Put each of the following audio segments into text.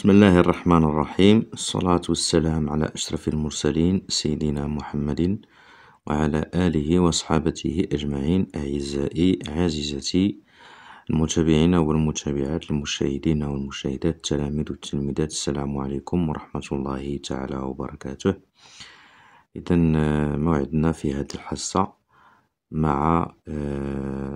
بسم الله الرحمن الرحيم. الصلاة والسلام على أشرف المرسلين سيدنا محمد وعلى آله وصحابته أجمعين. أعزائي عزيزتي المتابعين والمتابعات، المشاهدين والمشاهدات، التلاميذ والتلميذات، السلام عليكم ورحمة الله تعالى وبركاته. إذن موعدنا في هذه الحصة مع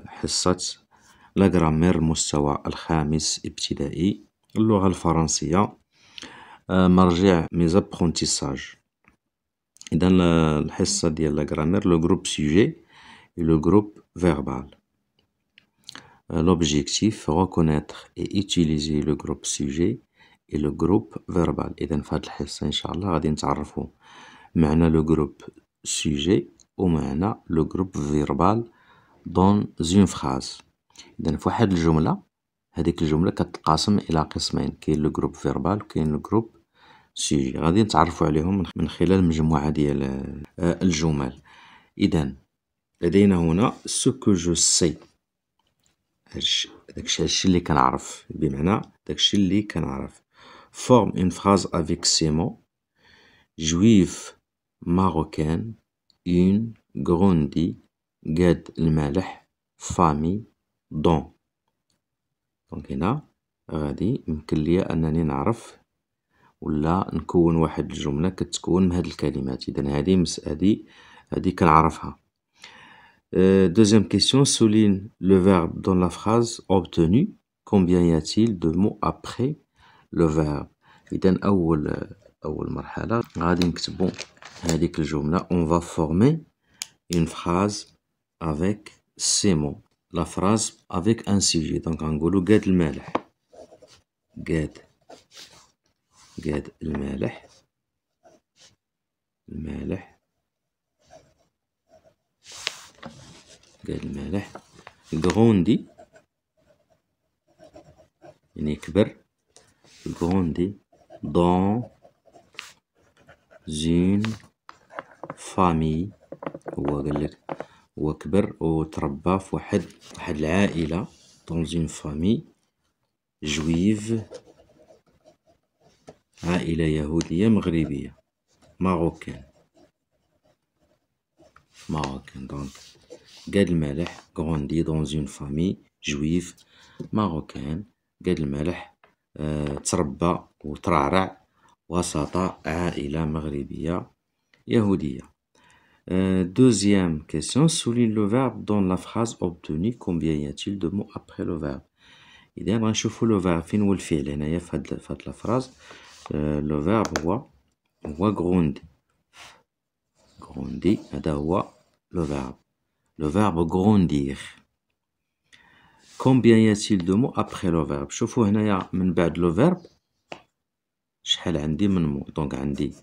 حصة لا غرامير المستوى الخامس ابتدائي، اللغة الفرنسية، مرجع ميزابخونتيساج. إذن الحصة ديال لا غرامير لو جروب سوجي et le groupe verbal. L'objectif, reconnaître et utiliser le groupe sujet et le groupe verbal. إذن في هاد الحصة إن شاء الله غادي نتعرفو معنى لو جروب sujet ومعنى لو جروب verbal dans une phrase. إذن في واحد الجملة، هاديك الجملة كتقاسم إلى قسمين، كاين لو جروب فيربال وكاين لو جروب سوجي. غادي نتعرفو عليهم من خلال مجموعة ديال الجمل. إذن لدينا هنا ce que je sais، داكشي اللي كنعرف، بمعنى داكشي اللي كنعرف. forme une phrase avec ces mots: juive marocaine, une grandi قاد المالح، famille don. دونك هنا غادي يمكن ليا أنني نعرف ولا نكون واحد الجملة كتكون من هاد الكلمات. إذن هادي كنعرفها. Deuxième question, souligne le verbe dans la phrase obtenue. Combien y a-t-il de mots après le verbe؟ إذن أول مرحلة غادي نكتبو هاديك الجملة. On va former une phrase avec ces mots. La phrase avec un sujet. Donc غنقولو قاد المالح، قاد المالح، قاد المالح. grandi يعني كبر، grandi dans une famille. هو قالك هو كبر وتربى في واحد العائلة، dans une famille juive، عائلة يهودية مغربية، marocaine. Donc قاد المالح grandi dans une famille juive marocaine. قاد المالح تربى وترعرع وسط عائلة مغربية يهودية. Deuxième question, souligne le verbe dans la phrase obtenue. Combien y a-t-il de mots après le verbe؟ إذا غنشوفو لو فيرب فين هو الفعل هنايا في هاد الفراز. لو فيرب هو grandi. هذا هو لو فيرب. لو فيرب grandir. Combien y a-t-il de mots après le verbe؟ شوفو هنايا من بعد لو فيرب شحال عندي من مو. دونك عندي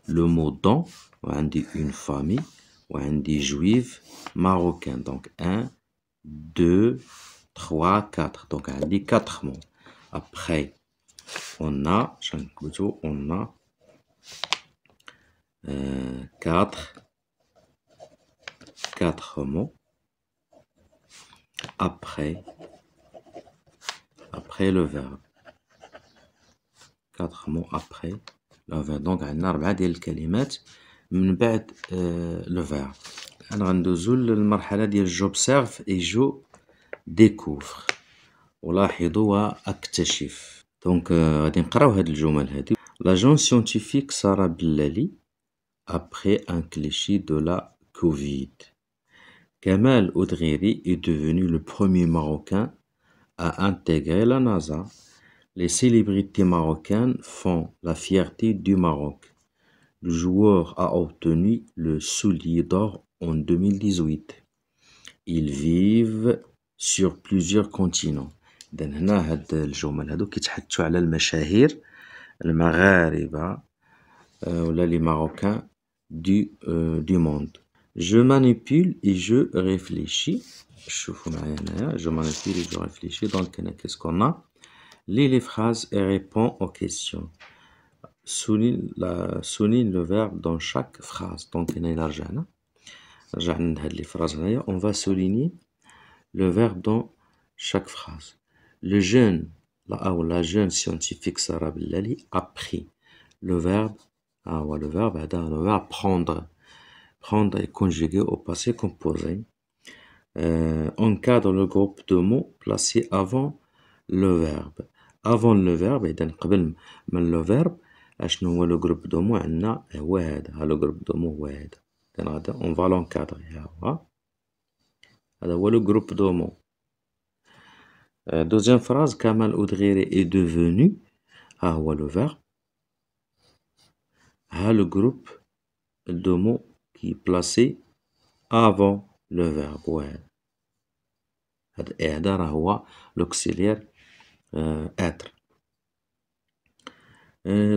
لو مو دون، وعندي une famille، وعندي juive marocain. دونك 1 2 3 4. دونك عندي 4 mots. Après on a 4 mots après le verbe. 4 mots après le verbe. Donc عندنا 4 ديال الكلمات من بعد le verbe. الآن غندوزو للمرحلة ديال j'observe et je découvre. ألاحظ وأكتشف. دونك غادي نقراو هاد الجمل هادي. L'agent scientifique Sarah Bellali, après un cliché de la Covid. Kamal Oudghiri est devenu le premier Marocain à intégrer la NASA. Les célébrités marocaines font la fierté du Maroc. Le joueur a obtenu le soulier d'or en 2018. Ils vivent sur plusieurs continents. إذن هنا هاد الجمل هادو كيتحدثوا على المشاهير المغاربة ولا لي ماروكان du monde. Je manipule et je réfléchis. شوفوا معايا هنايا je manipule et je réfléchis. Donc هنا qu'est-ce qu'on a؟ lis les phrases et réponds aux questions. souligne le verbe dans chaque phrase. Donc هنا إلا رجعنا لهاد لي phrases هنايا on va souligner le verbe dans chaque phrase. Le jeune la jeune scientifique Sarah Bellali a pris le verbe, le verbe prendre. Prendre est conjugué au passé composé. Encadre le groupe de mots placés avant le verbe. Avant le verbe, إذا قبل من le verbe, شنو هو le groupe de mots عندنا هو هذا. le groupe de mots هو هذا. هذا on va l'encadrer. هذا هو le groupe de mots. Deuxième phrase, Kamal Oudghiri est devenu. هو le verbe. Le groupe de mots qui est placé avant le verbe. هذا هو l'auxiliaire être.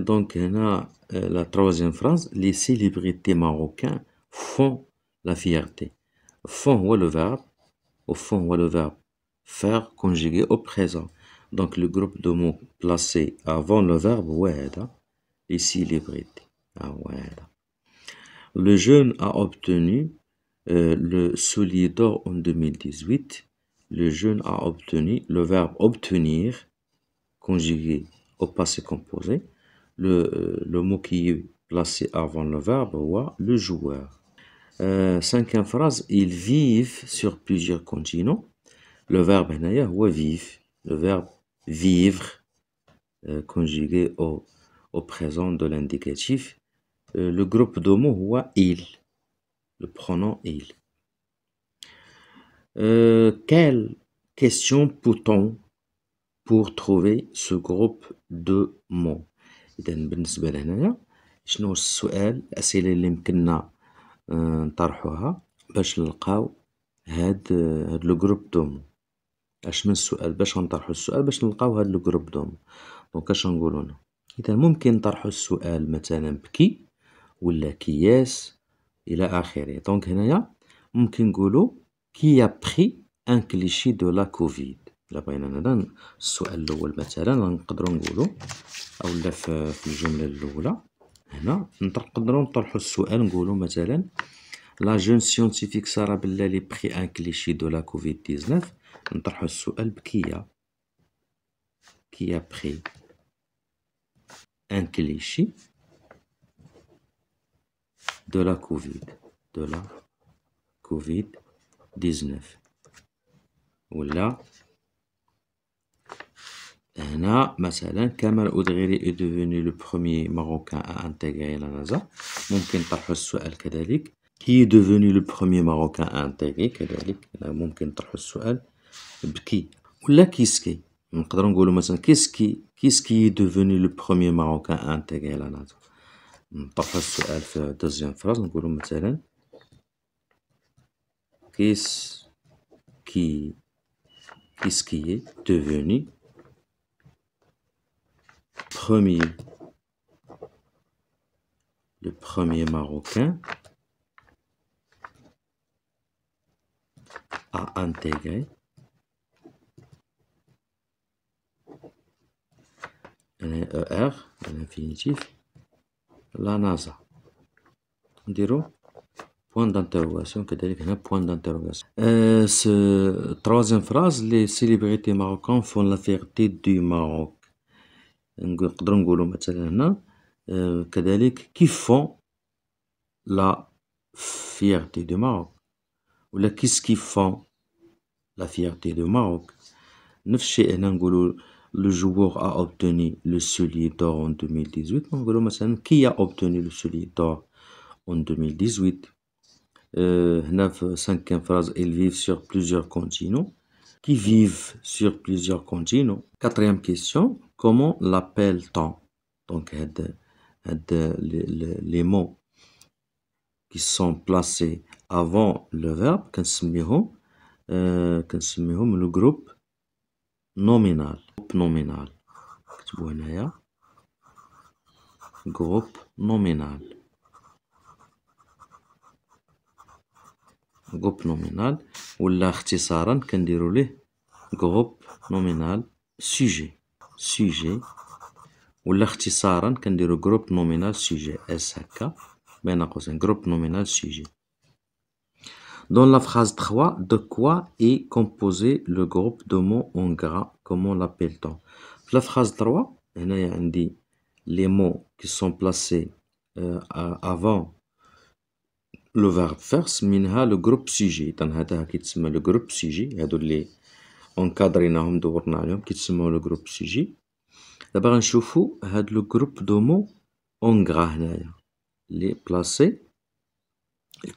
Donc, la troisième phrase, les célébrités marocaines font la fierté. Font le verbe, le verbe faire conjugué au présent. Donc, le groupe de mots placé avant le verbe, les célébrités. Le jeune a obtenu le soulier d'or en 2018. Le jeune a obtenu le verbe obtenir conjugué au passé composé. Le mot qui est placé avant le verbe, le joueur. Cinquième phrase, ils vivent sur plusieurs continents. Le verbe vivre. Le verbe vivre conjugué au présent de l'indicatif. Le groupe de mots il. Le pronom il. Quelle question peut-on pour trouver ce groupe de mots؟ إذا بالنسبة لهنايا شنو السؤال الأسئلة اللي يمكننا نطرحوها باش نلقاو هاد لو جروب دو مو. اش من السؤال باش نطرحو السؤال باش نلقاو هاد لو جروب دو مو. دونك اش نقولو هنا؟ إذا ممكن نطرحو السؤال مثلا بكي ولا كياس إلى آخره. دونك هنايا ممكن نقولو كي a pris un cliché de la Covid. إلا بغينا هنا السؤال الأول مثلا نقدرو نقولو أولا في الجملة الأولى هنا نقدرو نطرحو السؤال نقولو مثلا la jeune scientifique Sarah Bellali prit un cliché de la Covid-19. نطرحو السؤال بكيا qui a pris un cliché de la Covid-19 ولا هنا مثلا كمال أودغيري est devenu le premier Marocain à intégrer la NASA. ممكن نطرحو السؤال كذلك qui est devenu le premier Marocain à intégrer كذلك ممكن نطرحو السؤال بكي ولا كيسكي. نقدرو نقولو مثلا كيسكي est devenu le premier Marocain à intégrer la NASA. نطرحو السؤال في دوزيام فراز نقولو مثلا qu'est-ce qui est devenu le premier Marocain à intégrer ER l'infinitif la NASA. نديرو point d'interrogation كذلك هنا point d'interrogation. Troisième phrase, les célébrités marocaines font la fierté du Maroc. نقدرو نقولو مثلا هنا كذلك qui font la fierté du Maroc ولا qu'est-ce qui font la fierté du Maroc. نفس الشيء هنا نقولو le joueur a obtenu le soulier d'or en 2018. نقولو مثلا qui a obtenu le soulier d'or en 2018. هنا في cinquième phrase, ils vivent sur plusieurs continents. Qui vivent sur plusieurs continents. Quatrième question, comment l'appelle-t-on? Donc les mots qui sont placés avant le verbe كنسميهم le groupe nominal. كتبوا هنايا groupe nominal. groupe nominal ولا اختصارا كنديرو ليه groupe nominal sujet ولا اختصارا كنديرو groupe nominal sujet اس هكا بين قوسين groupe nominal sujet. Dans la phrase 3, de quoi est composé le groupe de mots en gras? Comment l'appelle-t-on? في لا فراز 3 هنايا عندي لي مو كي سون بلاسي افون لو فيرب فير سميناها لو جروب سوجي. إذن هذا كيتسمى لو جروب سوجي، هادو لي اونكادريناهم دورنا عليهم كيتسموا لو جروب سوجي. دابا غنشوفو هاد لو جروب دو مو اون غرا هنايا لي بلاسي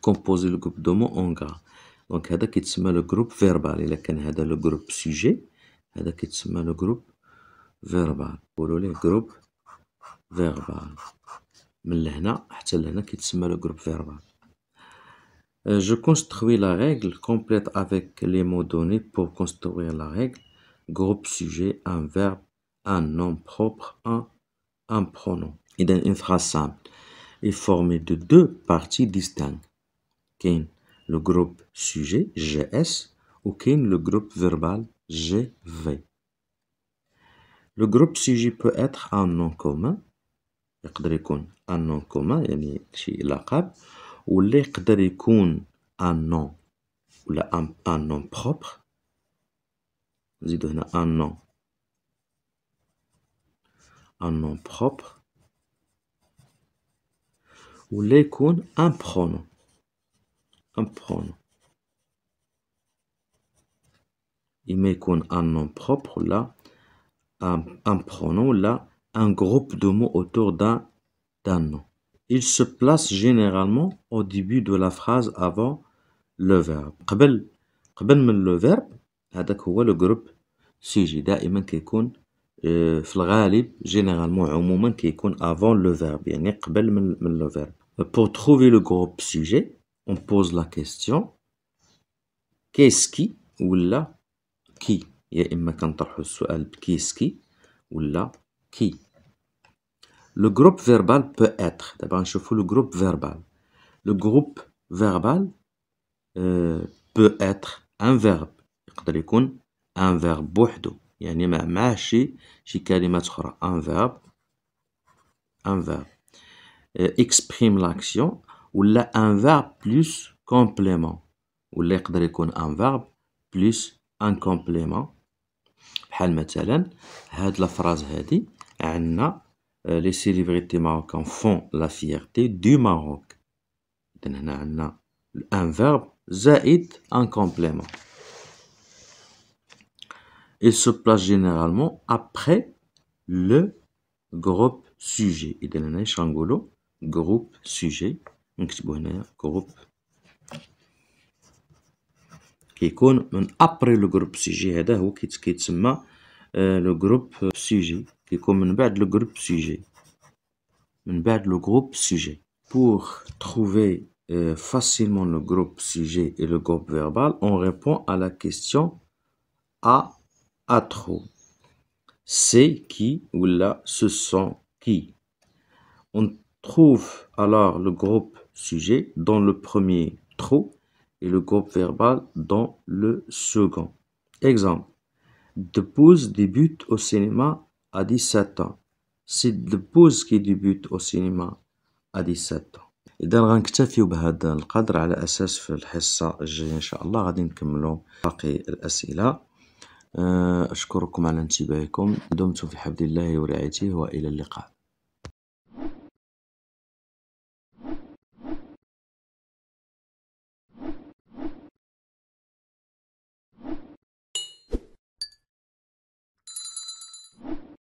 كومبوزي لو جروب دو مو اون غرا، دونك هذا كيتسمى لو جروب فيربال. إلا كان هذا لو جروب سوجي هذا كيتسمى لو جروب فيربال، نقولو ليه جروب فيربال. من لهنا حتى لهنا كيتسمى لو جروب فيربال. Je construis la règle complète avec les mots donnés pour construire la règle. Groupe sujet, un verbe, un nom propre, un pronom. إذا une phrase simple est formée de deux parties distinctes. كاين le groupe sujet GS ou كاين le groupe verbal GV. Le groupe sujet peut être un nom commun، يقدر يكون un nom commun يعني شي لقب، ولا يقدر يكون un nom ولا un nom propre. نزيدو هنا un nom propre، ولا يكون un pronom. إما يكون un nom propre ولا un pronom ولا un groupe de mots autour d'un nom. Il se place généralement au début de la phrase avant le verbe. قبل من le verbe هذاك هو le groupe sujet. دائما كيكون في الغالب généralement عموما كيكون avant le verbe، يعني قبل من le verbe. Pour trouver le groupe sujet on pose la question qu'est-ce qui ولا qui. يا إما كنطرحو السؤال بكيسكي ولا qui. Le groupe verbal peut être، دابا نشوفو le groupe verbal. Le groupe verbal peut être un verbe، يقدر يكون un verbe بوحدو، يعني معاه شي كلمات أخرى. un verbe exprime l'action، ولا un verbe plus complément، ولا يقدر يكون un verbe plus un complément. بحال مثلا هاد لافراز هادي عندنا les célébrités marocains font la fierté du Maroc. إذن هنا عندنا un verbe زائد un complément. Il se place généralement après le groupe sujet. إذن هنا اش غنقولو groupe sujet، نكتبو هنايا groupe كيكون من après le groupe sujet. هذا هو كيتسمى le groupe sujet، كيكون من بعد le groupe sujet، من بعد le groupe sujet. Pour trouver facilement le groupe sujet et le groupe verbal, on répond à la question à trop. C'est qui ou là ce sont qui. On trouve alors le groupe sujet dans le premier trou et le groupe verbal dans le second. Exemple: Debbouze débute au cinéma à 17 ans. C'est Debbouze qui débute au cinéma à 17 ans. إذا غنكتفيو بهذا القدر، على أساس في الحصة الجاية إن شاء الله غادي نكملو باقي الأسئلة. أشكركم على انتباهكم. دمتم في حفظ الله ورعايته، وإلى اللقاء.